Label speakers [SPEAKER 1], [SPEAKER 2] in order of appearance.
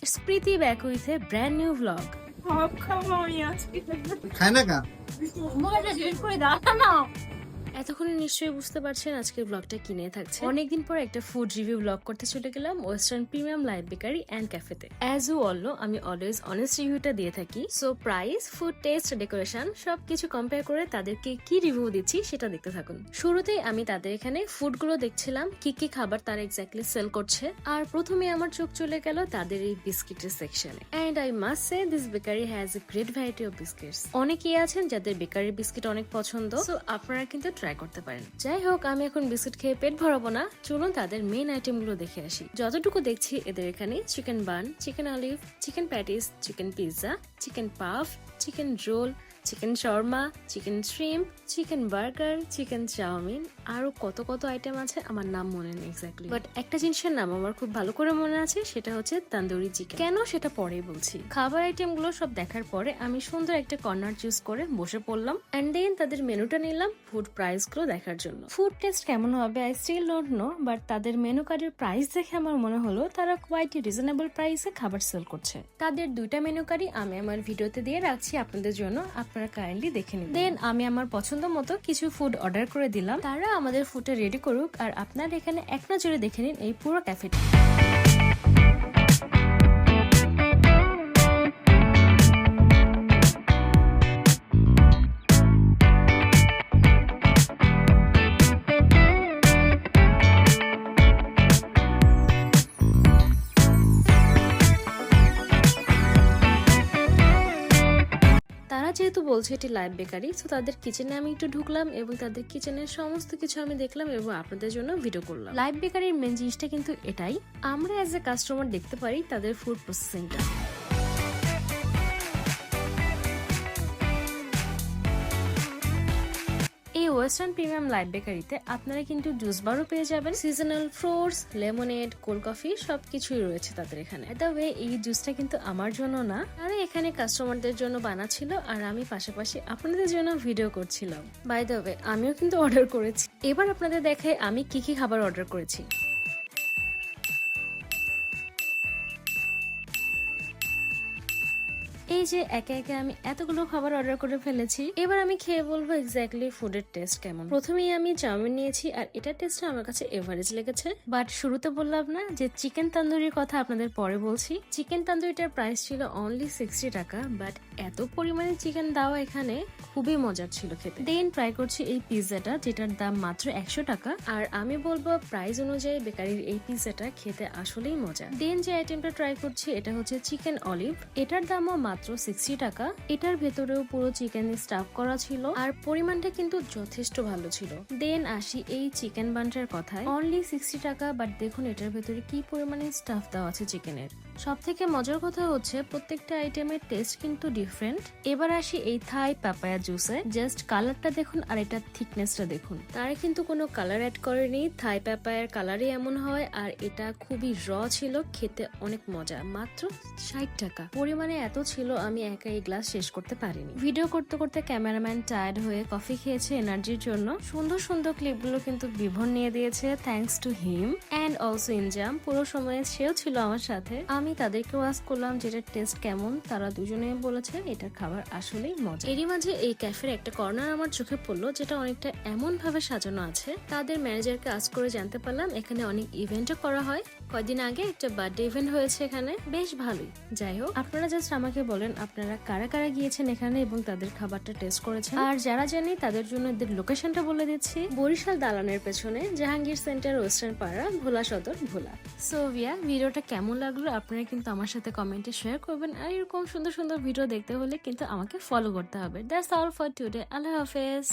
[SPEAKER 1] Spriti back with a brand new vlog.
[SPEAKER 2] সব খাবো আমি আজকে।
[SPEAKER 3] খায় না কা
[SPEAKER 2] মোবাইলটা শেষ করে দাও না।
[SPEAKER 1] এতক্ষণে নিশ্চয়ই বুঝতে পারছেন আজকের ব্লগটা কি নিয়ে থাকছে। অনেকদিন পর একটা ফুড রিভিউ ব্লগ করতে চলে গেলাম western premium live bakery and ক্যাফেতে। অ্যাজ ইউ অল নো, আমি অলওয়েজ অনেস্ট রিভিউটা দিয়ে থাকি। So price, food taste, decoration সবকিছু কম্পেয়ার করে তাদেরকে কি রিভিউ দিচ্ছি সেটা দেখতে থাকুন। শুরুতেই আমি তাদের এখানে ফুডগুলো দেখছিলাম, কি কি খাবার তারা এক্স্যাক্টলি সেল করছে। আর প্রথমে আমার চোখ চলে গেল তাদের এই বিস্কিটের সেকশনে। And I must say this bakery has a great variety of biscuits. অনেকেই আছেন যাদের বেকারির বিস্কিট অনেক পছন্দ, সো আপনারা কিন্তু ট্রাই করতে পারেন। যাই হোক, আমি এখন বিস্কুট খেয়ে পেট ভরাবো না, চলুন তাদের মেইন আইটেম গুলো দেখে আসি। যতটুকু দেখছি এদের এখানে chicken bun, chicken olive, chicken patties, chicken pizza, chicken puff, chicken roll, chicken shawarma, chicken shrimp, chicken burger, chicken chowmein, আরো কত কত আইটেম আছে আমার নাম মনে নেই এক্স্যাক্টলি, বাট একটা জিনিসের নাম আমার খুব ভালো করে মনে আছে, সেটা হচ্ছে তান্দুরি চিকেন। কেন সেটা পরেই বলছি। খাবার আইটেম গুলো সব দেখার পরে আমি সুন্দর একটা কর্নার চুজ করে বসে পড়লাম এন্ড দেন তাদের মেনুটা নিলাম ফুড প্রাইস গুলো দেখার জন্য। ফুড টেস্ট কেমন হবে I still don't know, but তাদের মেনু কার্ডের প্রাইস দেখে আমার মনে হলো তারা কোয়াইট রিজনেবল প্রাইসে খাবার সেল করছে। তাদের দুইটা মেনু কার্ডই আমি আমার ভিডিওতে দিয়ে রাখছি আপনাদের জন্য, আপনারা কাইন্ডলি দেখে নিন। দেন আমি আমার পছন্দ মতো কিছু ফুড অর্ডার করে দিলাম, তারা আমাদের ফুডটা রেডি করুক আর আপনারা এখানে এক নজরে দেখে নিন এই পুরো ক্যাফেটা। তারা যেহেতু বলছে এটি লাইভ বেকারি, তো তাদের কিচেনে আমি একটু ঢুকলাম এবং তাদের কিচেনের সমস্ত কিছু আমি দেখলাম এবং আপনাদের জন্য ভিডিও করলাম। লাইভ বেকারির মেন জিনিসটা কিন্তু এটাই, আমরা অ্যাজ এ কাস্টমার দেখতে পারি তাদের ফুড প্রসেসিংটা। এই ওয়েস্টার্ন প্রিমিয়াম লাইভ বেকারিতে আপনারা কিন্তু জুস বারও পেয়ে যাবেন, seasonal fruits, lemonade, cold coffee সবকিছুই রয়েছে তাদের এখানে। তবে এই জুসটা কিন্তু আমার জন্য না, তারা এখানে কাস্টমারদের জন্য বানাচ্ছিল আর আমি পাশাপাশি আপনাদের জন্য ভিডিও করছিলাম। বাই দ্য ওয়ে, আমিও কিন্তু অর্ডার করেছি। এবার আপনাদের দেখাই আমি কি কি খাবার অর্ডার করেছি। এই যে একে একে আমি এতগুলো খাবার অর্ডার করে ফেলেছি, এবার আমি খেয়ে বলবো এক্স্যাক্টলি ফুডের টেস্ট কেমন। প্রথমেই আমি চাউমিন নিয়েছি আর এটার টেস্টটা আমার কাছে এভারেজ লেগেছে, বাট শুরুতে বললাম না যে চিকেন তান্দুরির কথা আপনাদের পরে বলছি। চিকেন তান্দুরিটার প্রাইস ছিল অনলি 60 টাকা, বাট এত পরিমাণে চিকেন দেওয়া এখানে খুবই মজার ছিল খেতে। দেন ট্রাই করছি এই পিৎজাটা, যেটার দাম মাত্র 100 টাকা, আর আমি বলবো প্রাইস অনুযায়ী বেকারির এই পিৎজাটা খেতে আসলেই মজা। দেন যে আইটেমটা ট্রাই করছি এটা হচ্ছে চিকেন অলিভ, এটার দামও মাত্র 60 টাকা। এটার ভেতরেও পুরো চিকেন স্টাফ করা ছিল আর পরিমাণটা কিন্তু যথেষ্ট ভালো ছিল। দেন আসি এই চিকেন বানটার কথায়, অনলি 60 টাকা, বাট দেখুন এটার ভেতরে কি পরিমাণে স্টাফ দেওয়া আছে চিকেনের। সব থেকে মজার কথা হচ্ছে প্রত্যেকটা আইটেমের টেস্ট কিন্তু ডিফারেন্ট। এবার আসি এই থাই পাপায়া জুসে, জাস্ট কালারটা দেখুন আর এটার থিকনেসটা দেখুন, তারা কিন্তু কোনো কালার অ্যাড করেনি। থাই পাপায়ার কালারই এমন হয় আর এটা খুবই র ছিল, খেতে অনেক মজা। মাত্র 60 টাকা, পরিমাণে এত ছিল আমি একা এই গ্লাস শেষ করতে পারিনি। ভিডিও করতে করতে ক্যামেরাম্যান টায়ার্ড হয়ে কফি খেয়েছে এনার্জির জন্য। সুন্দর সুন্দর ক্লিপগুলো কিন্তু বিভন নিয়ে দিয়েছে, thanks to him and also Inzam. পুরো সময় সেও ছিল আমার সাথে। আমি তাদেরকেও আস্ক করলাম যেটার টেস্ট কেমন, তারা দুজনে বলেছে এটার খাবার আসলেই মজা। এরই মাঝে এই ক্যাফের একটা কর্নার আমার চোখে পড়লো, যেটা অনেকটা এমন ভাবে সাজানো আছে। তাদের ম্যানেজারকে আস্ক করে জানতে পারলাম এখানে অনেক ইভেন্টও করা হয়। কয়েকদিন আগে একটা বার্থডে ইভেন্ট হয়েছে এখানে, বেশ ভালোই। যাই হোক, আপনারা জাস্ট আমাকে বলেন আপনারা কারা কারা গিয়েছেন এখানে এবং তাদের খাবারটা টেস্ট করেছেন। আর যারা জানি তাদের জন্য এদের লোকেশনটা বলে দিচ্ছি, বরিশাল দালানের পেছনে জাহাঙ্গীর সেন্টার, ওয়েস্টার্ন পাড়া, ভোলা সদর, ভোলা। সো ভিডিওটা কেমন লাগলো আপনারা কিন্তু আমার সাথে কমেন্টে শেয়ার করবেন, আর এরকম সুন্দর সুন্দর ভিডিও দেখতে হলে কিন্তু আমাকে ফলো করতে হবে। That's all for today. আল্লাহ হাফেজ।